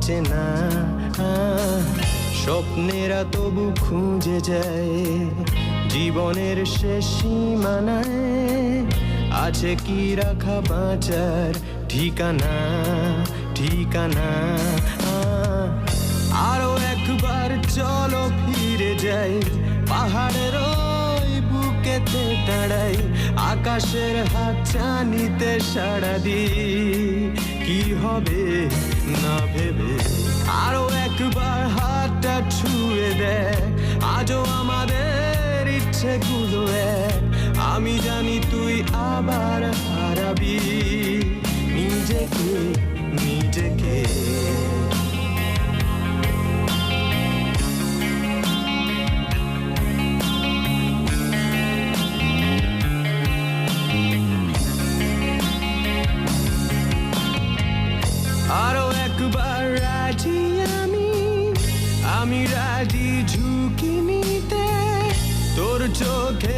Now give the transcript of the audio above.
অচেনা স্বপ্নেরা তবু খুঁজে যায় জীবনের শেষ সীমানায় আছে কি রাখা বাঁচার ঠিকানা ঠিকানা আরো একবার চলো ফিরে যাই পাহাড়ের ওই বুকেতে দাঁড়াই আকাশের হাত চানিতে সাড়া দি কি হবে না ভেবে আরো একবার হাতটা ছুঁয়ে দেখ আজও আমাদের ইচ্ছেগুলো এক আমি জানি তুই আবার হারাবি নিজেকে নিজেকে আরো একবার রাজি আমি রাজি ঝুঁকি নিতে তোর চোখে